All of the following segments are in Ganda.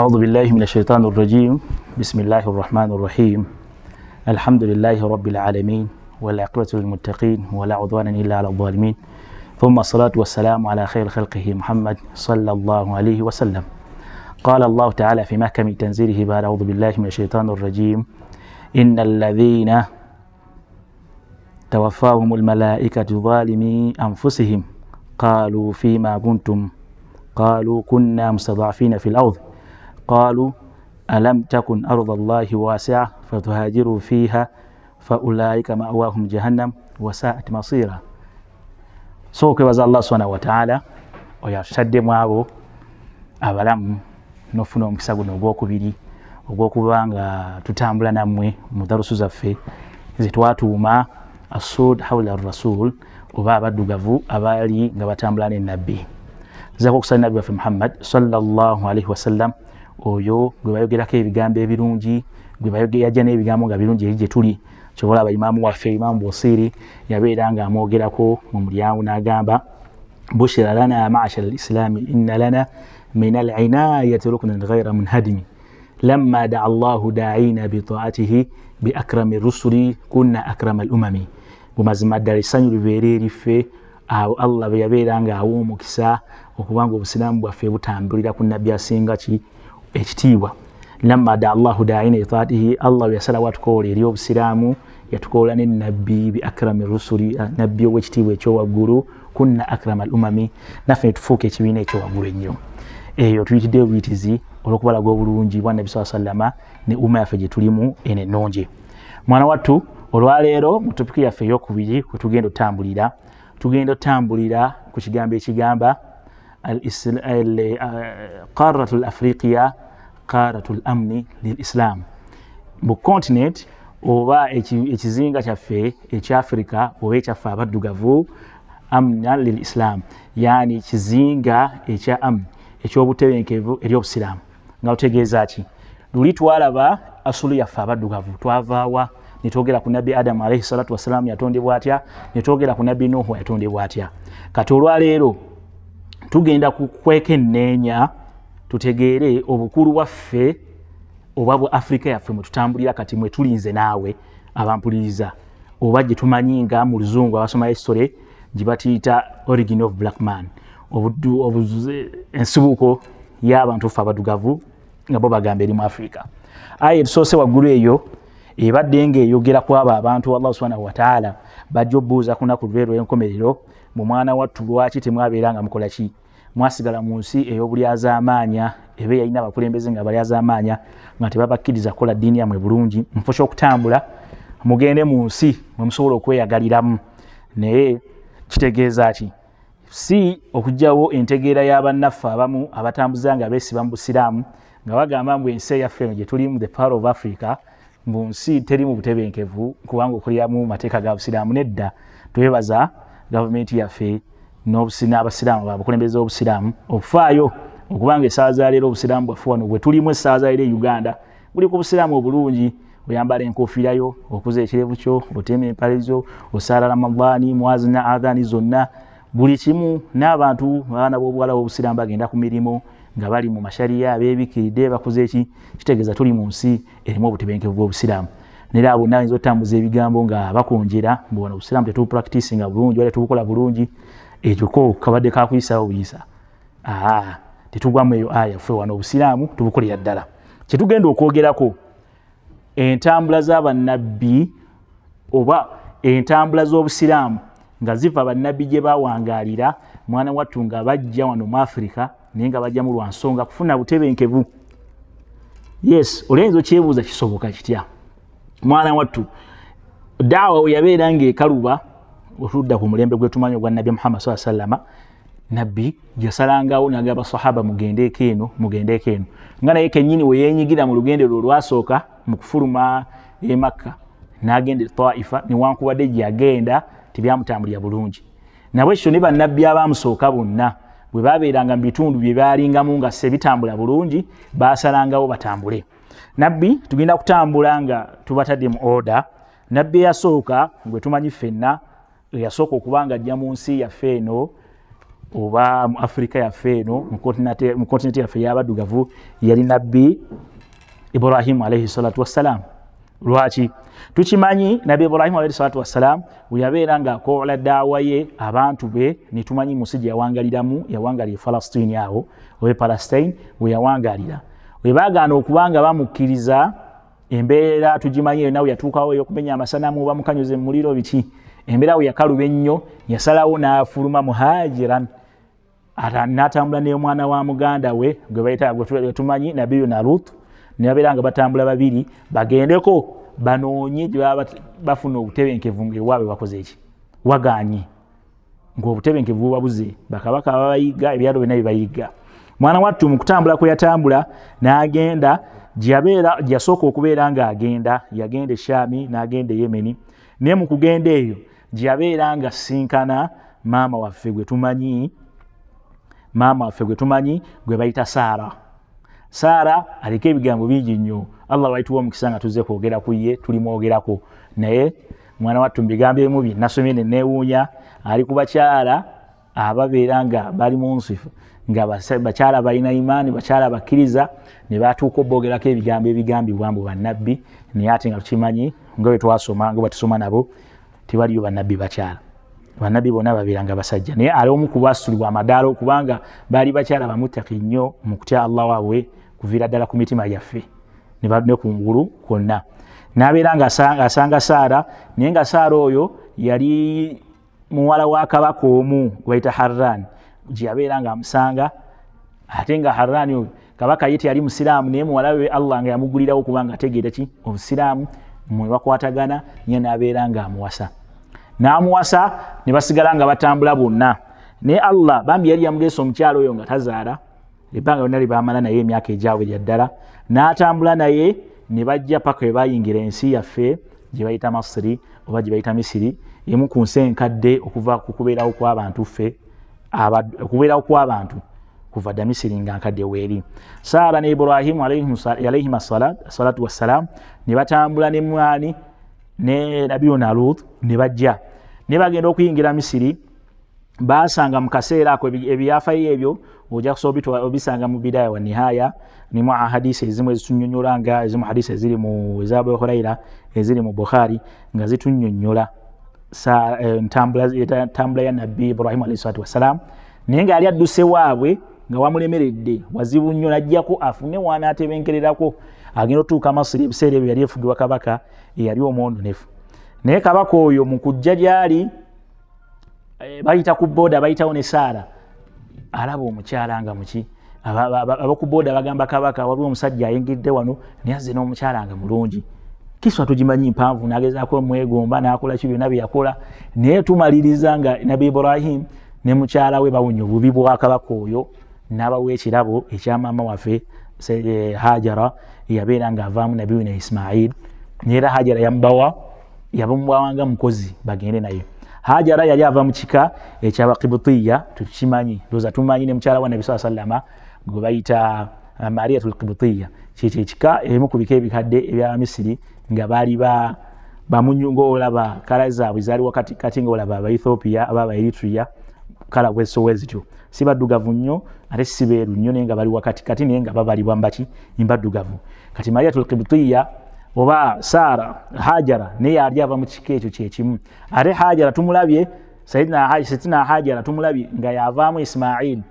أعوذ بالله من الشيطان الرجيم بسم الله الرحمن الرحيم الحمد لله رب العالمين والعاقبة للمتقين ولا عدوان إلا على الظالمين ثم الصلاة والسلام على خير خلقه محمد صلى الله عليه وسلم. قال الله تعالى في محكم تنزيله بعد أعوذ بالله من الشيطان الرجيم إن الذين توفاهم الملائكة ظالمي أنفسهم قالوا فيما كنتم قالوا كنا مستضعفين في الأرض قالوا ألم تكن أرض الله واسعة فتهاجروا فيها فأولئك مأواهم جهنم وساءت مصيرا. kwebaza Allah subhanahu wa ta'ala oyashaddemu abo abalamu nofuna omukisa guno ogwokubiri ogwokubanga tutambula nammwe mu darusu zaffe zetwatuuma asud hawla rasul oba abaddugavu abali nga batambula n'ennabbi. Nzako okusala nabbi waffe Muhammad sallallahu alaihi wasallam oyo gwe bayogerako ebigambo ebirungi gwe yajja n'ebigambo nga birungi eri gye tuli. Kyobola abaimaamu waffe Imaamu Busiri yabeera nga amwogerako mu mulyango n'agamba bushira lana ma'ashara al-islami inna lana min al-inayati ruknan ghayra munhadimi lamma da'a Allahu da'ina bi ta'atihi bi akrami rusuli kunna akrama al-umami. Bumazima ddala essanyu libeere eriffe awo Allah bwe yabeera nga awa omukisa okubanga obusiraamu bwaffe butambulira ku nabbi asinga ekitiibwa. Lamma da'a Allahu da'ina bi ta'atihi, Allah bwe yasalawo atukoola eri obusiraamu yatukoola n'ennabbi bi akrami rusuli, nabbi ow'ekitiibwa ekyowaggulu kunna akrama al-umami, naffe ne tufuuka ekibiina ekyowaggulu ennyo. Eyo tuyitidde obuyitizi olw'okubalaga obulungi bwa nabbi sallallahu alaihi wasallam ne umma yaffe gye tulimu eno ennungi. Mwana wattu, olwaleero mu topiki yaffe ey'okubiri kwe tugenda otambulira ku kigambo ekigamba qaratul afriqiya qaratul amni lil islam. Mu continent oba ekizinga kyaffe ekya Africa oba ekyaffe abaddugavu amna lil islam, yani kizinga ekya amni ekyobutebenkevu eri obusiraamu. Nga utegeeza ki? Luli twalaba asulu yaffe abaddugavu twavaawa ne twogera ku nabbi Adamu alayhi salatu wassalam yatondebwa atya, ne twogera ku nabbi Nuhu yatondebwa atya. Kati olwaleero tugenda kukwekenneenya tutegeere obukulu bwaffe oba bwa Afrika yaffe mwe tutambulira kati mwe tulinze naawe abampuliriza, oba gye tumanyi nga mu luzungu abasoma history gye batiyita origin of black man, ensibuko y'abantu ffe abaddugavu nga bo bagamba eri mu Afrika. Aye tusoose waggulu eyo ebadde ng'eyogera ku abo abantu Allah subhanahu wa ta'ala bajja obbuuza ku nnaku lw'ero y'enkomerero mu mwana wattu lwaki temwabeera nga mukola ki? Mwasigala mu nsi ey'obulyazaamaanya ebe yalina abakulembeze nga balyazaamaanya nga tebabakkiriza kukola ddiini yammwe bulungi. Mufosha okutambula mugende mu nsi mwe musobola okweyagaliramu. Naye kitegeeza ki? Si okugyawo entegeera y'abannaffe abamu abatambuza nga beesiba mu busiraamu nga bagamba mbu ensi eyaffe eno gye tulimu the power of Africa mu nsi teri mu butebenkevu kubanga okuliramu mateeka ga busiraamu. Nedda, twebaza gavumenti yaffe n'abasiraamu abakulembeze b'obusiraamu okufaayo okubanga essaawa za leero obusiraamu bwaffe wano bwe tulimu essaawa za leero e Uganda buli ku busiraamu obulungi. Oyambala enkofiira yo, okuza ekirevu kyo, otema empale zo, osaala Ramadhaani, mwazina adhaani zonna, buli kimu. N'abantu abaana b'obuwala b'obusiraamu bagenda ku mirimu nga bali mu mashariya beebikiridde bakoze eki. Kitegeeza tuli mu nsi erimu obutebenkevu bw'obusiraamu. Nera abo nayinza otambuza ebigambo nga bakonjera mbu wano obusiraamu tetubupracticinga bulungi wala tetubukola bulungi. Ekyo ko kabadde kakuyisawo buyisa. Tetugwamu eyo aya ffe wano obusiraamu tubukolera ddala. Kyetugenda okwogerako entambula z'abannabbi oba entambula z'obusiraamu nga ziva bannabbi gye bawangaalira mwana wattu nga bajja wano mu Afrika naye nga bajja mu lwa nsonga kufuna butebenkevu. Yes, oluyinza okyebuuza kisoboka kitya? Mwana wattu, daawa we yabeera ng'ekaluba otudda ku mulembe gwe tumanyi ogwa nabbi Muhammad sallallahu alaihi wasallam, nabbi yasalangawo n'agamba sahaba mugendeeko eno. Nga naye kennyini we yeenyigira mu lugendo lwe olwasooka mu kufuluma e Makka n'agenda e Taifa, newankubadde gye yagenda tebyamutambulira bulungi. Nabwe ekyo ne bannabbi abaamusooka bonna bwe babeeranga mu bitundu bye baalingamu nga sebitambula bulungi baasalangawo batambule. Nabbi tugenda kutambula nga tubatadde mu order. Nabbi eyasooka gwe tumanyi ffenna eyasooka okuba nga ajja mu nsi yaffe eno oba mu Afrika yaffe eno mu continent yaffe y'abaddugavu yali nabbi Ibrahim alayhi salatu wassalam. Lwaki? Tukimanyi nabbi Ibrahim alayhi salatu wassalam bwe yabeera ng'akola daawa ye abantu be ne tumanyi musi gye yawangaliramu yawangalira Falastini awo oba Palestine we yawangalira we baagaana okubanga bamukkiriza embeera tugimanyi nawe yatuukawo ey'okumenya amasanamu oba mukanyuze mu muliro biki embeera we yakaluba ennyo yasalawo n'afuluma muhajiran n'atambula n'omwana wa muganda we gwe bayita gwe tumanyi nabbiyu Nalut ne babeera nga batambula babiri bagendeko banoonye gye baba bafuna obutebenkevu ng'ewaabwe bakoze eki wagaanye ng'obutebenkevu bubabuze bakabaka babayiga ebyalo byonna bibayiga. Mwana wattu mu kutambula kwe yatambula n'agenda gye yasooka okubeera ng'agenda yagenda e Shaami n'agenda e Yemeni naye mu kugenda eyo gye yabeera nga sinkana maama waffe gwe tumanyi gwe bayita Saara aliko ebigambo bingi nnyo. Allah waituwa omukisa nga tuzze kwogera ku ye tulimwogerako naye mwana wattu mu bigambo ebimu bye nasomye ne neewuunya ali ku bakyala ababeera nga bali mu nsifu nga bakyala balina imaani bakyala bakkiriza ne batuuka oboogerako ebigambo ebigambibwa mbu bannabbi naye ate nga tukimanyi nga bwe twasoma nga batusoma nabo tebaliyo bannabbi bakyala bannabbi bonna babeeranga basajja naye ali omu ku basitulibwa amadaala kubanga baali bakyala bamuttaki nnyo mu kutya Allah waabwe kuviira ddala ku mitima yaffe ne kungulu kwonna n'abeera nga asanga Saara naye nga Saara oyo yali muwala wa kabaka omu gwayita Harran gye yabeera nga amusanga ate nga Harran oyo kabaka ye teyali musiraamu naye muwala we Allah nga yamugulirawo kubanga ategeera ki obusiraamu mwe bakwatagana nye n'abeera nga amuwasa ne basigala nga batambula bonna naye Allah bambi yali yamuleese omukyalo oyo nga tazaala ebbanga lyonna lyebamala naye emyaka egyabwe lya ddala n'atambula naye ne bajja paka we bayingira ensi yaffe gye bayita Masiri oba gye bayita Misiri emu ku nsi enkadde okuva ku kubeerawo kw'abantu ffe okubeerawo kw'abantu kuva dda Misiri nga nkadde weeri. Saara ne Ibrahimu alayhim assalatu wassalaam ne batambula ne mwani ne nabbiyu Nalut ne bajja ne bagenda okuyingira Misiri basanga mu kaseera ako ebyafaayo ebyo ojja kusobola obisanga mu Bidaaya wa Nihaaya nimu ahadisi ezimu ezitunyonnyola nga ezimu hadisi eziri mu Abu Hurayra eziri mu Bukhari nga zitunnyonnyola ntambula ya nabbi Ibrahim alayhi salatu wassalaam naye nga yali adduse waabwe nga wamulemeredde wazibu nnyo n'ajjako afune w'anaatebenkererako agenda otuuka Masiri ebiseera ebyo yali efugibwa kabaka eyali omwononefu naye kabaka oyo mu kujja gy'ali bayita ku booda bayitawo ne Saara alaba omukyala nga muki abaku booda bagamba kabaka waliwo omusajja ayingidde wano naye azze n'omukyala nga mulungi kiswa tugimanyi mpanvu n'agezaako omwegomba n'akola ki byonna bye yakola naye tumaliriza nga nabbi Ibrahim ne mukyala we bawunya obubi bwa kabaka oyo n'abawa ekirabo ekya maama waffe Hajara yabeera ng'avaamu nabbiyu ne Ismail naye era Hajara yabamubawanga mukozi bagende naye. Hajara yali ava mu kika eky'Abaqibutiya tukimanyi ndoza tumanyi ne mukyala wa Nabi sallallahu alayhi wasallam gwe bayita Mariyatul Qibutiya kyekyo ekika emu ku bika ebikadde ebya Misiri nga baali bamunyunga olaba kala zaabwe zaali wakati kati nga olaba aba Ethiopia aba aba Eritrea kala bwezityo si baddugavu nnyo ate si beeru nnyo naye nga bali wakati kati naye nga babalibwa mbaki mbaddugavu kati Mariyatul Qibutiya oba Saara Hajara naye yali ava mu kika ekyo kyekimu ate Hajara tumulabye Sayyidina Hajara tumulabye nga yavaamu Ismail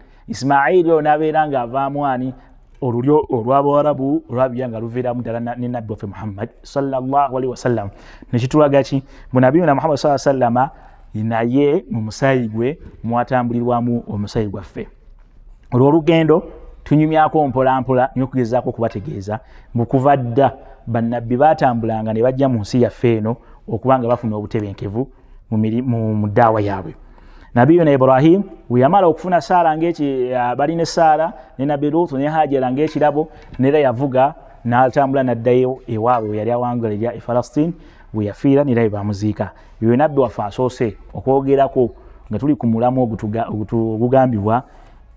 oyo n'abeera ng'avaamu ani olulyo olw'Abawarabu olwabya luviiramu ddala ne nabbi waffe Muhammad sallallahu alaihi wasallam nekitulaga ki bu nabbi na Muhammad sallallahu alaihi wasallam naye mu musayi gwe mwatambulirwamu omusayi gwaffe olw'olugendo tunyumyako mpolampola n'okugezaako okubategeeza mu kuva dda bannabbi baatambulanga ne bajja mu nsi yaffe eno okuba nga bafuna obutebenkevu mu ddaawa yaabwe. Nabbiyu ne Ibrahim we yamala okufuna Saara bali ne Saara ne nabbi Luutu ne Hajara ng'ekirabo neera yavuga n'atambula n'addayo ewaabwe yali awangulira e Falastini we yafiira neera we bamuziika. Ye nabbi waffe asoose okwogerako nga tuli ku mulamu ogugambibwa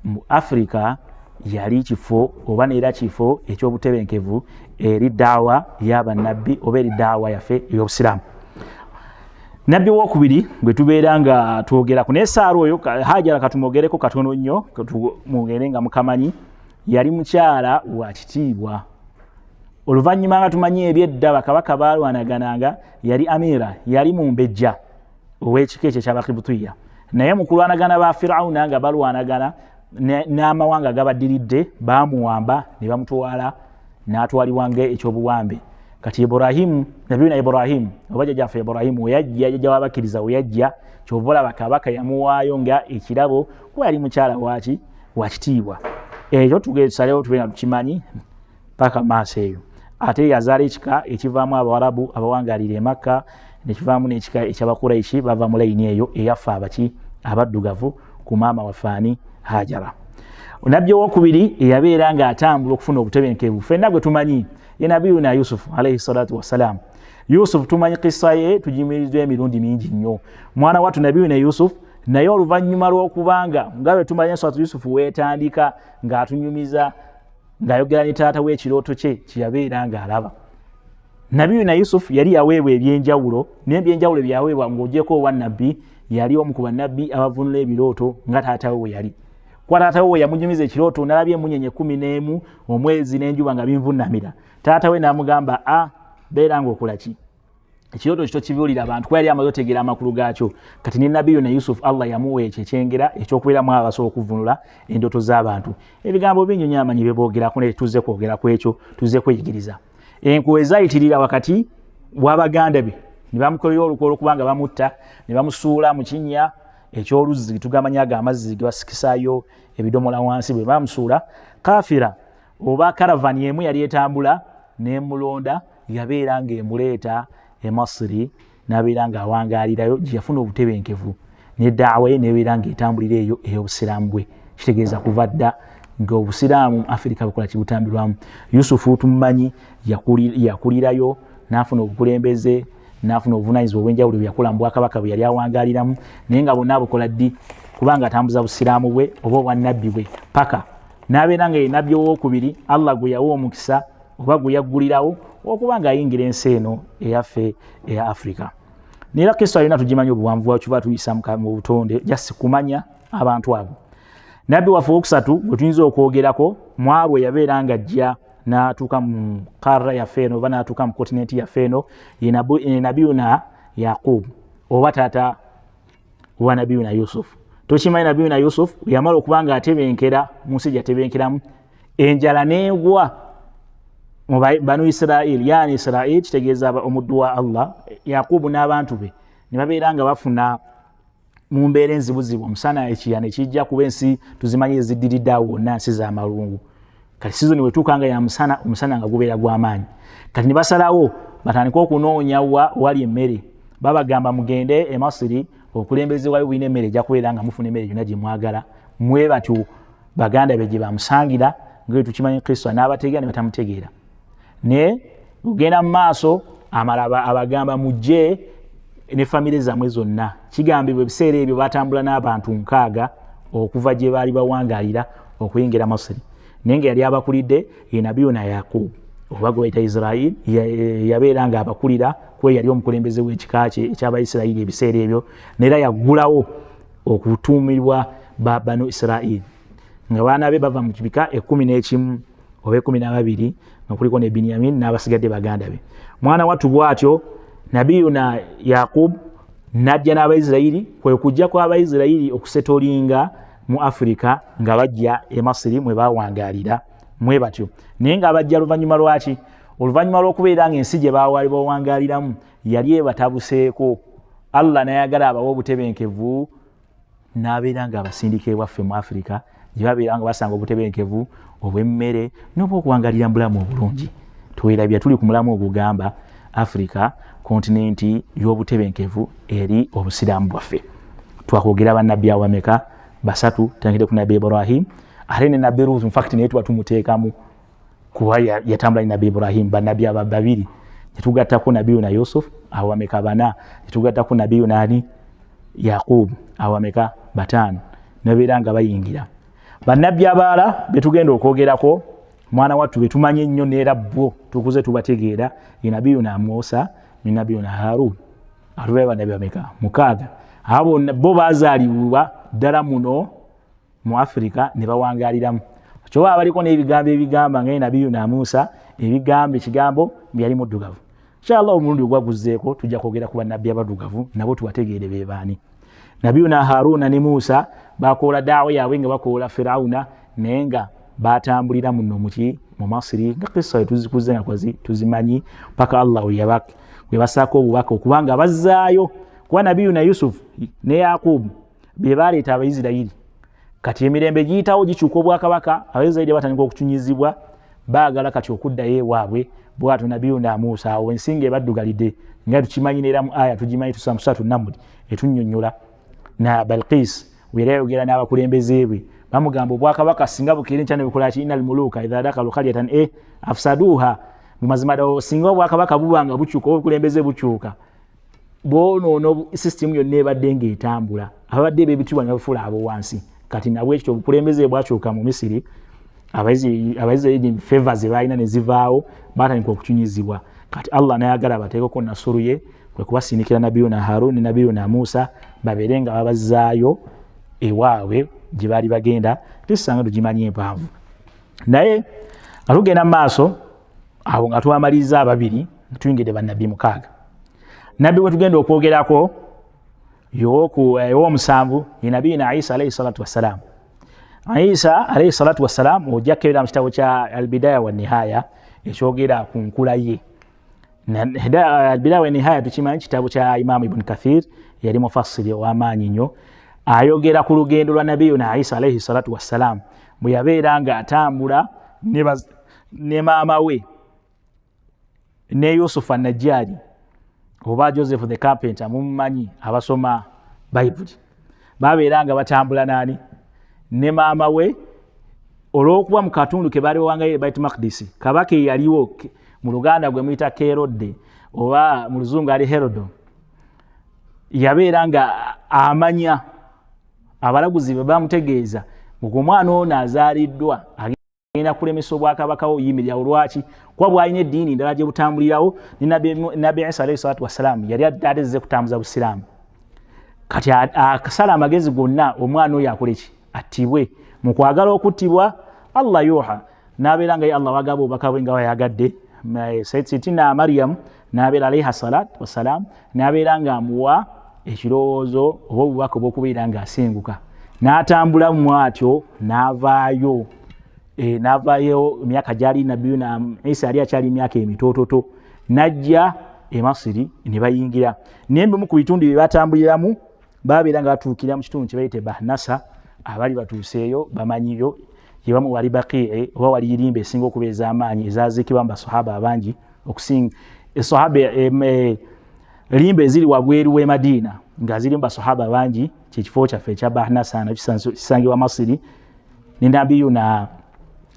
mu Afrika yali kifo oba neera kifo ekyobutebenkevu eri ddaawa y'abannabbi oba eri ddaawa yaffe ey'obusiraamu. nabbi wokubiri gwe tubeera nga twogera ku nesaara oyo Hajara katumwogereko katono nnyo mugere nga mukamanyi yali mukyala wa kitiibwa. Oluvannyuma nga tumanyi ebyedda bakabaka baalwanagananga yali amira, yali mumbejja ow'ekika ekyo eky'Abakibutuya. Naye mu kulwanagana ba Firawuna nga balwanagana n'amawanga gabaddiridde baamuwamba ne bamutwala n'atwalibwa ng'ekyobuwambe. Kati Ibrahimu, Nabiyuna Ibrahimu oba jjajjaffe Ibrahimu weyajja jjajja w'abakkiriza weyajja kyova olaba kabaka yamuwaayo nga ekirabo kuba yali mukyala wa kitiibwa. Ekyo tugesalewo tubeera tukimanyi paka maaso eyo. Ate yazaala ekika ekivaamu Abawarabu abawangaalira e Makka ne kivaamu n'ekika eky'Abakuraishi bava mu layini eyo eyaffe abaddugavu ku maama waffe Hajara. Nabbi owokubiri eyabeera ng'atambula okufuna obutebenkevu ffenna gwe tumanyi ye Nabiyuna Yusufu alayhi salatu wassalamu. Yusufu tumanyi kissa ye tugimiriddwa emirundi mingi nnyo. Mwana wattu Nabiyuna Yusufu naye oluvannyuma lw'okubanga nga bwe tumanyi suratu Yusufu weetandika ng'atunyumiza ng'ayogera ne taata w'ekirooto kye kyeyabeera ng'alaba. Nabiyuna Yusufu yali yaweebwa ebyenjawulo n'ebyenjawulo byaweebwa ng'ogyeko owa nabbi yali omu ku bannabbi abavunula ebirooto nga taata we yali. Kwa taata we yamunyumiza ekirooto n'alabye emunyenye 11 omwezi n'enjuba nga binvunnamira. Taata we n'amugamba beera ng'okola ki? Ekirooto kito kibuulira abantu kuba yali amaze otegeera amakulu gaakyo. Kati ne Nabiyuna Yusufu Allah yamuwa ekyo ekyengera eky'okubeeramu abasobola okuvunula endooto z'abantu. Ebigambo bingi nnyo amanyi bye boogerako ne tuzze kwogera ku ekyo tuzze kweyigiriza. Enkuwe ezayitirira wakati w'abaganda be ne bamukolera olukwe olw'okubanga bamutta ne bamusuula mu kinnya eky'oluzzi tugamanya amazzi ge basikisaayo ebidomola wansi bwe bamusuula. Kafira oba karavani emu yali etambula n'emulonda yabeera ng'emuleeta e Masiri n'abeera ng'awangaalirayo gye yafuna obutebenkevu n'eddaawa ye n'ebeera ng'etambulira eyo ey'obusiraamu bwe. Kitegeeza kuva dda ng'obusiraamu Afirika bukola kibutambirwamu. Yusufu tumumanyi yakulirayo n'afuna obukulembeze n'afuna obuvunaanyizibwa obw'enjawulo bwe yakola mu bwakabaka bwe yali awangaaliramu naye nga bonna bukola ddi kubanga atambuza busiraamu bwe oba obwannabbi bwe paka n'abeera nga ye nabbi owokubiri Allah gwe yawa omukisa oba gwe yaggulirawo okuba ng'ayingira ensi eno eyaffe eya Afrika. Neera kisa yonna tugimanyi obuwanvu bwakyo kiba tuyisa mu butonde jasi kumanya abantu abo. Nabbi waffe owokusatu gwe tuyinza okwogerako mwabo yabeera ng'ajja n'atuuka mu kara yaffe eno oba n'atuuka mu kontinenti yaffe eno ye Nabiyuna Yaqubu oba taata wa Nabiyuna Yusufu. Tokimanyi Nabiyuna Yusufu yamala okuba ng'atebenkera mu nsi gyatebenkeramu enjala n'egwa mu Banu Israel yani Israel kitegeeza omuddu wa Allah. Yaqubu n'abantu be ne babeera nga bafuna mu mbeera enzibuzibu omusana ekiyana ekijja kuba ensi tuzimanyi eziddiridde awo wonna nsi z'amalungu. Kati sizoni wetuuka nga ya musana omusana nga gubeera gw'amaanyi. Kati ne basalawo batandika okunoonya wali emmere babagamba mugende e Masiri okulembeze wayo bwine emmere ejja kubeera nga mufuna emmere yonna gye mwagala mwe batyo baganda be gye bamusangira nga tukimanyi Kristo n'abategeera ne batamutegeera. Ne ugenda mu maaso amala abagamba mujje ne famire zammwe zonna. Kigambibwa ebiseera ebyo batambula n'abantu 6 okuva gye baali bawangaalira okuyingira Masiri. Naye nga yali abakulidde ye Nabiyuna Yaqubu oba gwe bayita Israel yabeera nga abakulira kuba yali omukulembeze w'ekika kye eky'Abayisirayiri ebiseera ebyo neera yaggulawo okutuumibwa Banu Israel nga baana be bava mu kibika 11 oba 12 nga kuliko ne Binyamin n'abasigadde baganda be. Mwana wattu bw'atyo Nabiyuna Yaqubu n'ajja n'Abayisirayiri kwe kujja kw'Abayisirayiri okusetoolinga mu Afrika nga bajja e Masiri mwe bawangaalira mwe batyo. Naye nga bajja luvannyuma lwaki? Oluvannyuma lw'okubeera ng'ensi gye baawali bawangaaliramu yali ebatabuseeko. Allah n'ayagala abawa obutebenkevu n'abeera nga abasindika ewaffe mu Afrika gye babeera nga basanga obutebenkevu obw'emmere n'obw'okuwangaalira mu bulamu obulungi. Tuweerabya tuli ku mulamu ogugamba Afrika kontinenti y'obutebenkevu eri obusiraamu bwaffe. Twakwogera bannabbi awameka basatu tangire ku Nabbi Ibrahim ate ne Nabbi Ruth in fact naye tuba tumuteekamu kuba yatambula ne Nabbi Ibrahim bannabbi babiri netugattako Nabiyuna Yusuf awameka 4 netugattako Nabiyuna Yaqubu awameka 5 nabeera nga bayingira. Bannabbi abalala betugenda okwogerako mwana wattu betumanye nnyo neera bo tukuze tubategeera ye Nabiyuna Musa ne Nabiyuna Harun. atubaye bannabbi bameka 6 abo bo bazaalibwa ddala muno mu Afrika ne bawangaliramu kyoba abaliko n'ebigambo ebigamba nga Nabiyuna Musa ebigambo ekigambo byali muddugavu inshallah omulundi ogwaguzeeko tujja kwogera ku bannabbi abaddugavu nabo tubategeere be baani Nabiyuna Haruna ne Musa bakola daawa yaabwe nga bakola Firauna naye nga batambulira muno mu Masiri nga kisa tuzikuze nga kwazi tuzimanyi paka Allah we basako obubaka okubanga bazzaayo kuba Nabiyuna Yusuf ne Yakubu be baleeta Abayisirayiri kati emirembe giyitawo gikyuka obwakabaka Abayisirayiri batandika okucunyizibwa baagala kati okuddayo ewaabwe bw'atyo Nabiyuna Musa awo ensinga ebaddugalidde nga tukimanyi neera mu aya tugimanyi tusoma Suratu Namuli etunnyonnyola na Balqis wera yogera n'abakulembeze bwe bamugamba obwakabaka singa bukiri nkyane bukola ki innal muluka idha dakalu qaryatan afsaduha mu mazima dawo singa obwakabaka bubanga bukyuka obukulembeze bukyuka bwono system yonna ebadde ng'etambula abadde bebitibwa n'abafuula abo wansi kati nabwe ekyo obukulembeze bwakyuka mu Misiri Abayisirayiri favors ze balina ne zivaawo batandika okucunyizibwa kati Allah n'ayagala bateekeko nasuru ye kwe kubasindikira Nabiyuna Harun ne Nabiyuna Musa babeere nga babazzaayo ewaabwe gye baali bagenda tusanga tugimanye empanvu naye atugenda mu maaso abo nga twamaliza ababiri tuyingidde bannabbi 6 nabbi we tugenda okwogerako ow'omusanvu ye Nabiyuna Isa alayhi salatu wassalamu Isa alayhi salatu wassalamu ojja kkeera mu kitabo kya Al-Bidaya wa Nihaya ekyogera ku nkula ye Al-Bidaya wa Nihaya tukimanyi kitabo kya Imam Ibn Kathir yali mufassiri ow'amaanyi nnyo ayogera ku lugendo lwa Nabiyuna Isa alayhi salatu wassalamu bwe yabeera nga atambula ne maama we ne Yusuf an-Najjari oba Joseph the Carpenter mumumanyi abasoma Bible babeera nga batambula nani ne maama we olw'okuba mu katundu ke baali bawangayo Bait Maqdis kabaka yaliwo mu Luganda gwe muyita Herode oba mu Luzungu ali Herodo yabeera nga amanya abalaguzi be bamutegeeza omwana ono azaaliddwa agenda kulemesa obwakabaka oyimirira olwaki kuba bw'alina eddiini ndala gye butambulirawo ne Nabbi Isa alayhi salatu wassalamu yali atazze kutambuza Busiraamu kati akasala amagezi gonna omwana oyo akole ki attibwe mu kwagala okuttibwa Allah yuha n'abeera nga ye Allah wagaba obubaka bwe nga wayagadde Sayyidatina Maryam n'abeera alayha salatu wassalamu n'abeera nga amuwa ekirowoozo oba obubaka obw'okubeera ng'asenguka n'atambula mu atyo n'avaayo emyaka gyali Nabiyuna Isa yali akyali emyaka emitoototo n'ajja e Masiri ne bayingira naye mbimu ku bitundu bye batambuliramu babeera nga batuukira mu kitundu kye bayite Bahnasa abali batuuseeyo bamanyiyo yebamu wali Baqii oba wali irimba esinga okubeeza amaanyi ezaziikibwa mu basahaba abangi okusinga esahaba limba eziri wabweru w'e Madiina nga ziri mu basahaba bangi kyekifo kyaffe ekya Bahnasa kisangibwa Masiri ne Nabiyuna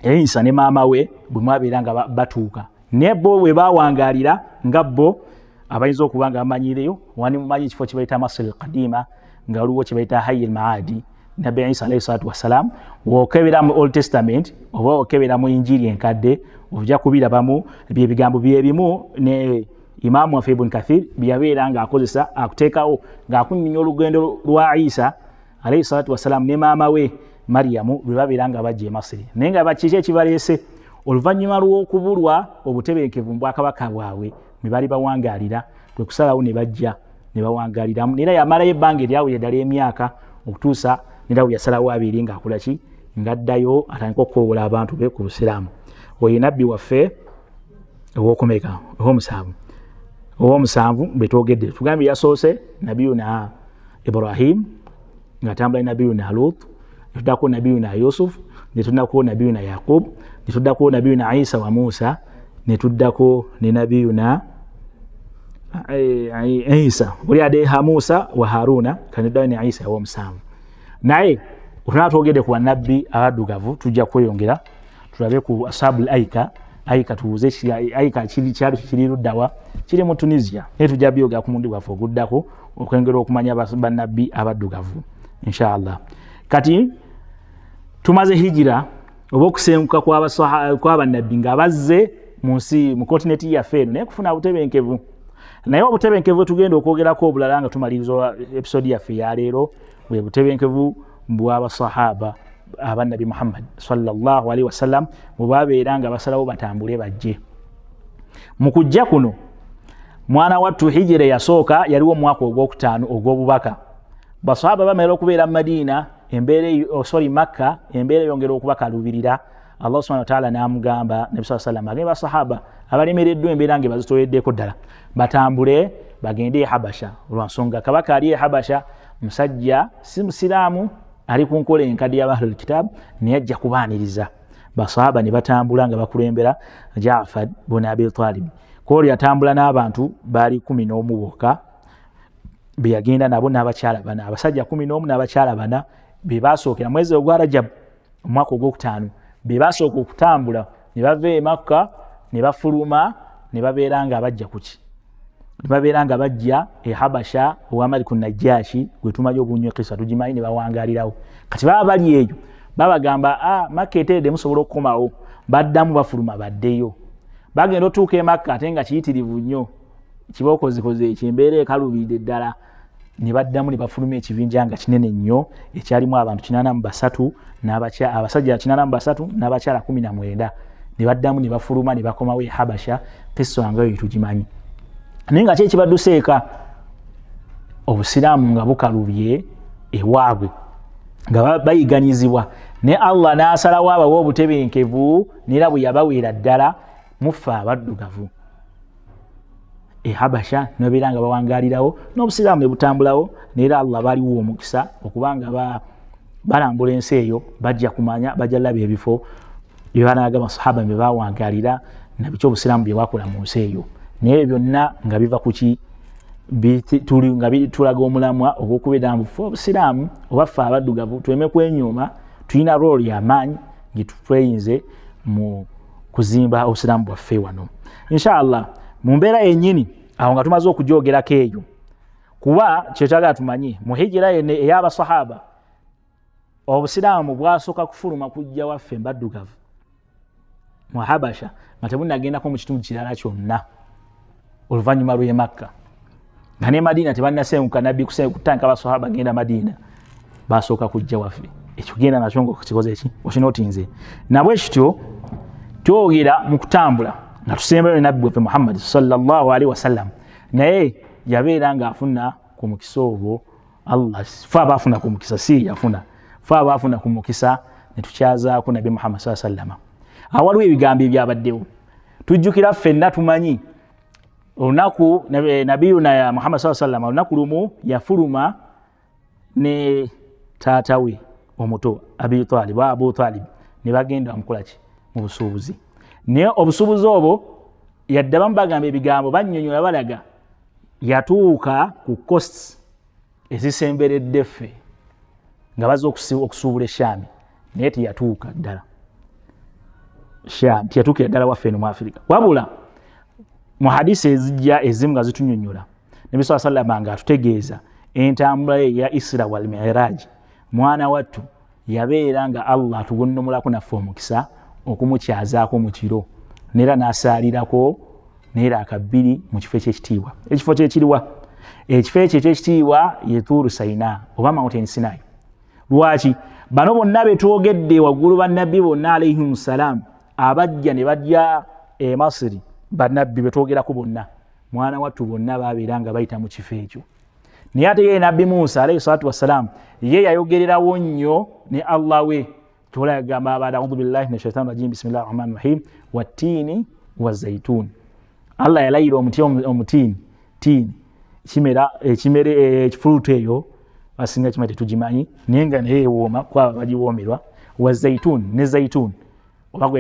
Isa ne maama we bwe mwabeera nga batuuka ne bo we bawangalira nga bo abayinza okuba nga bamanyireyo wani mumanyi ekifo kye bayita Masiri al-Qadima nga waliwo kye bayita Hayy al-Maadi Nabbi Isa alayhi salatu wassalam wokebera mu Old Testament oba okebera mu Injiri enkadde ojja kubirabamu ebigambo byebimu ne Imam waffe Ibn Kathir byabeera nga akozesa akuteekawo ng'akunnyonnyola olugendo lwa Isa alayhi salatu wassalam ne maama we Maryamu lwe babeera nga bajja e Masiri naye nga bakiki ekibaleese oluvannyuma lw'okubulwa obutebenkevu mu bwakabaka bwabwe ne bali bawangaalira kwe kusalawo ne bajja ne bawangaaliramu era yamalayo ebbanga eryawulira ddala emyaka okutuusa nerawo yasalawo abiri ng'akola ki ng'addayo atandika okukowola abantu be ku Busiraamu oyo nabbi waffe ow'okumeka ow'omusanvu betwogedde tugambye yasoose Nabiyuna Ibrahim ng'atambula ne Nabiyuna Lut tuddako Nabiyuna Yusuf ne tuddako Nabiyuna Yaqub ne tuddako Nabiyuna Isa wa Musa ne tuddako ne Nabiyuna Isa buli adeha Musa wa Haruna kaniddayo ne Isa ow'omusanvu naye tunatwogedde ku bannabbi abaddugavu tujja kweyongera tulabe ku ashabul aika tuuze aika kyali kiri luddawa kiri mu Tunisia naye tujja byogera ku mundi gwaffe oguddako okwengera okumanya bannabbi abaddugavu inshallah kati tumaze hijira oba okusenguka kw'abannabbi nga bazze mu nsi mu kontinenti yaffe eno naye kufuna butebenkevu naye obutebenkevu tugenda okwogerako obulala nga tumaliriza episode yaffe ya leero bwe butebenkevu bw'abasahaba aba Nabi Muhammad sallallahu alaihi wasallam bwe babeera nga basalawo batambule bajje. Mu kujja kuno mwana wattu hijira yasooka yaliwo mwaka ogwokutaano ogw'obubaka. Basahaba bamera okubeera Madina Makka embeera yongera okubakalubirira. Allah subhanahu wa ta'ala n'amugamba Nabi sallallahu alaihi wasallam agamba basahaba abalemereddwa embeera nga bazitoyeddeko ddala batambule bagende e Habasha olwansonga kabaka ali e Habasha musajja si musiraamu ali ku nkola enkadi y'abahlul kitab naye ajja kubaaniriza. Basahaba ne batambula nga bakulembera Jaafar bin Abi Talib. Koli yatambula n'abantu baali 11 bokka be yagenda nabo n'abakyala bana abasajja 11 n'abakyala bana be basookera mwezi ogwa Rajab omwaka ogwokutaano be basooka okutambula ne bava e Makka ne bafuluma ne babeera nga bajja kuki ne babeera nga bajja e Habasha owa Maliku Najashi gwe tumanyi obunnyo kisa tugimanyi ne bawangalirawo. Kati baba bali eyo babagamba Makka eteredde musobola okukomawo baddamu bafuluma baddeyo bagenda otuuka e Makka ate nga kiyitirivu nnyo kibokozikoze ekimbeera ekalubidde ddala ne baddamu ne bafuluma ekibinja nga kinene nnyo ekyalimu abantu 83 abasajja 83 n'abakyala 19 ne baddamu ne bafuluma ne bakomawo e Habasha kisa nga yo tugimanyi. Naye nga kyekibadduseeka obusiraamu nga bukalubye ewaabwe nga bayiganyizibwa ne Allah n'asalawo abawa obutebenkevu n'era bwe yabaweera ddala mufa abaddugavu e Habasha nobeera nga bawangalirawo n'obusiraamu ne butambulawo n'era Allah baliwo omukisa okubanga balambula ensi eyo bajja kumanya bajja laba ebifo byebanaga basahaba bye bawangalira nabikyo obusiraamu bye bwakola mu nsi eyo. Naye byonna nga biva kuki nga tulaga omulamwa ogw'okubeera mu obusiraamu oba ffe abaddugavu tuleme kwenyuma tulina role y'amaanyi gitweyinze mu kuzimba obusiraamu bwaffe wano inshallah mu mbeera yennyini awo nga tumaze okujoogerako eyo kuba kyetaaga tumanyi mu hijira ey'abasahaba obusiraamu bwasooka kufuluma kujja waffe mbaddugavu mu Habasha nga tebunagendako mu kitundu kirala kyonna oluvannyuma lw'e Makka nga ne Madina tebannasenguka nabbi kutandika abasahaba genda Madina basooka kujja waffe ekyo genda nakyo ng'okikoze eki okinotinze nabwe kityo twogera mu kutambula nga tusembayo nabbi waffe Muhammad sallallahu alaihi wasallam naye yabeera ng'afuna ku mukisa ogwo Allah fe abaafuna ku mukisa si yafuna fe abaafuna ku mukisa ne tukyazaako nabbi Muhammad sallallahu alaihi wasallam. Awaliwo ebigambo ebyabaddewo tujjukira ffenna tumanyi olunaku nabiyuna ya Muhammad sallallahu alaihi wasallam olunaku lumu yafuluma ne taata we omuto Abu Talib ne bagenda bamukolaki mu busuubuzi naye obusuubuzi obwo yadde bamubagamba ebigambo bannyonnyola balaga yatuuka ku coast ezisemberedde ffe nga baza okusuubula Shaami naye teyatuuka ddala Shaami teyatuukira ddala waffe eno mu Afrika wabula mu hadisi ezijja ezimu nga zitunnyonnyola Nabi sallallahu alaihi wasallam nga atutegeeza entambula ya Isra wal Mi'raj mwana wattu yabeera nga Allah atugunnomulako naffe omukisa okumukyazaako mu kiro neera n'asaalirako neera akabbiri mu kifo ekyekitiibwa ekifo kyekiriwa ekifo ekyo ekyekitiibwa ye Tuuru Sayina oba Mountain Sinai. Lwaki bano bonna betwogedde waggulu bannabbi bonna alayhimu salaam abajja ne bajja e Masiri bannabbi betwogerako bonna mwana wattu bonna babeera nga bayita mu kifo ekyo naye ate ye nabbi Musa alayhi salatu wassalaam ye yayogererawo nnyo ne Allah we tola yagamba baada a'udhu billahi minash shaitani rajim bismillahir rahmanir rahim wattiini wazaytun. Allah yalayira omutiini kimera ekimere ekifruit eyo basinga kimate tugimanyi naye nga naye wooma kwaba bagiwoomerwa wazaytun ne zaytun oba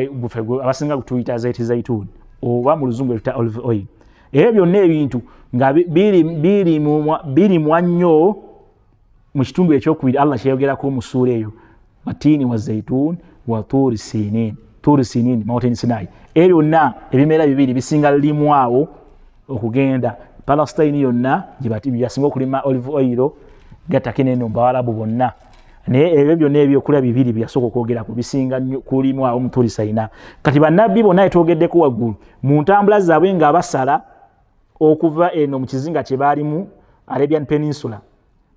abasinga kutuyita zaytun oba mu luzungu etuta olive oil. Ebyo byonna ebintu nga biri mwannyo mu kitundu ekyokubiri Allah kyeyogerako mu ssuura eyo wattiini wazaytun wa Tuuri Siniin Mountain Sinai. Ebyo byonna ebimera bibiri bisinga limu awo okugenda Palestine yonna gyebasinga okulima olive oil gatake neno Bawarabu bonna naye ebyo byonna ebyokulya bibiri byasooka okwogerako bisinga kulimu awo mu Tuuri Sinai. Kati bannabbi bonna etwogeddeko waggulu mu ntambula zaabwe nga basala okuva eno mu kizinga kye baalimu Arabian Peninsula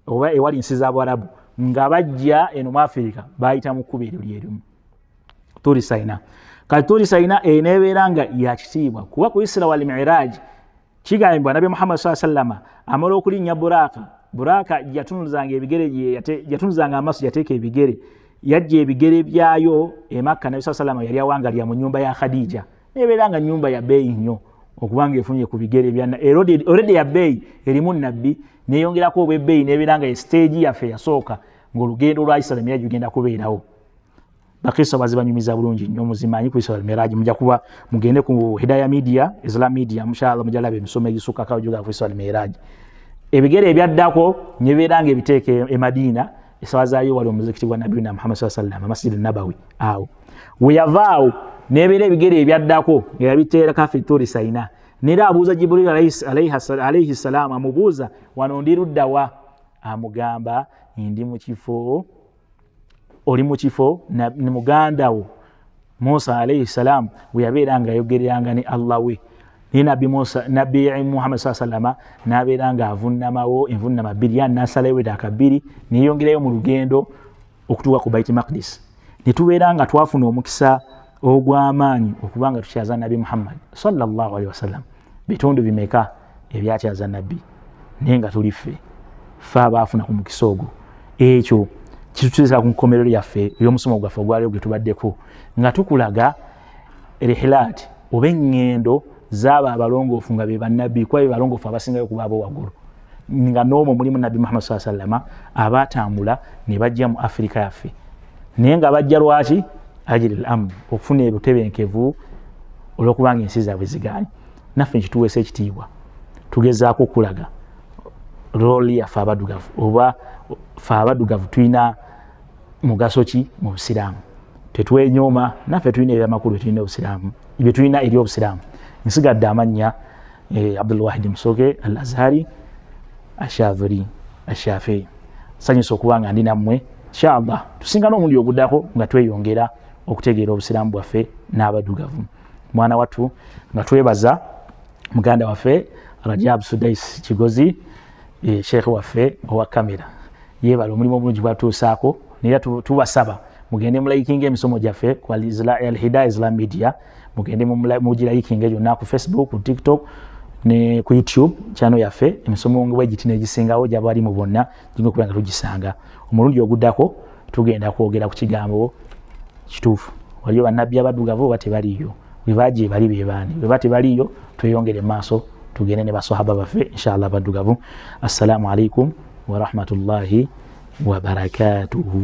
oba ewali ensi z'Abarabu nga bajja eno mu Africa bayita mu kkubo eryo lyerimu Turi Saina. Kati Turi Saina eneebeera nga yakitiibwa kuba ku Isra wal Mi'raj kigambibwa Nabi Muhammad sallallahu alaihi wasallam amala okulinnya Buraka yatunuzanga ebigere yatunuzanga amaaso yateeka ebigere yajja ebigere byayo e Makka Nabi sallallahu alaihi wasallam yali awangalya mu nyumba ya Khadija neebeera nga nyumba ya beeyi nnyo okubanga efunye ku bigere bya already ya beeyi erimu nabbi neeyongerako obwebbeeyi neebeera nga stage yaffe yasooka ng'olugendo lwa Isra Mi'raj lugenda kubeerawo. Bakisa bazibanyumiza bulungi nnyo muzimanyi ku Isra Mi'raj mujja kuba mugende ku Hidayah Media Islam Media inshallah mujalabe emisomo egisukka kajuga ku Isra Mi'raj. Ebigere ebyaddako nyebeeranga ebiteeke e Madina esawazaayo wali omuzikiti gwa Nabbi Muhammad sallallahu alaihi wasallam Masjid an-Nabawi awo weyavaawo nebeera ebigere ebyaddako yabiteera kafi Turi Saina nera abuuza Jibril alayhi salam amubuuza wano ndi luddawa amugamba ndi mu kifo oli mu kifo ne muganda wo Musa alayhi salam we yabeeranga ayogereranga ne Allah we ni Nabi Muhammad sallallahu alaihi wasallam nabeeranga avunnamawo envunnama bbiri nasalayo ettaka bbiri niyongerayo mu lugendo okutuuka ku Bait Maqdis netubeeranga twafuna omukisa ogw'amaanyi okubanga tukyaza Nabi Muhammad sallallahu alaihi wasallam bitundu bimeka ebyakyaza Nabbi naye nga tuli ffe abaafuna ku mukisa ogwo ekyo kituteesa ku nkomerero yaffe ey'omusomo gwaffe ogwaliwo gwe tubaddeko nga tukulaga rihilaat oba engendo zaba abalongoofu nga be bannabbi kuba be balongoofu abasingayo kuba abo waggulu nga n'omwo mulimu Nabbi Muhammad sallallahu alaihi wasallam abaatambula ne bajja mu Afrika yaffe naye nga bajja lwaki ajili al-amn okufuna ebutebenkevu olw'okubanga ensi zaabwe zigaanye naffe nkituweesa ekitiibwa tugezaako okulaga rooli yaffe abaddugavu oba ffe abaddugavu tulina mugaso ki mu Busiraamu tetwenyooma naffe tulina ebyamakulu betulina obusiraamu bye tulina eri obusiraamu nsigadde amannya Abdul Wahid Musoke Al-Azhari Ashadhuri Ashafi sanyusa okuba nga ndi nammwe inshallah tusinga n'omundi oguddako nga tweyongera okutegeera obusiraamu bwaffe n'abaddugavu mwana wattu nga twebaza muganda waffe Rajab Sudais Kigozi Sheikh waffe owa kamera yebala omulimu omulungi gwatuusaako nera tubasaba mugende mulayikinga emisomo gyaffe ku Al-Hidayah Islam Media mugende mugirayikinga gyonna ku Facebook ku TikTok ne ku YouTube channel yaffe emisomo ngwe giti negisingawo gyabali mu bonna jingo kubanga tugisanga omulundi oguddako tugenda kwogera ku kigambo kituufu waliyo bannabbi abaddugavu bate baliyo webaje bali bebani webate baliyo tweyongere maaso tugende ne basahaba baffe inshallah abaddugavu. Assalamu alaikum wa rahmatullahi wa barakatuhu.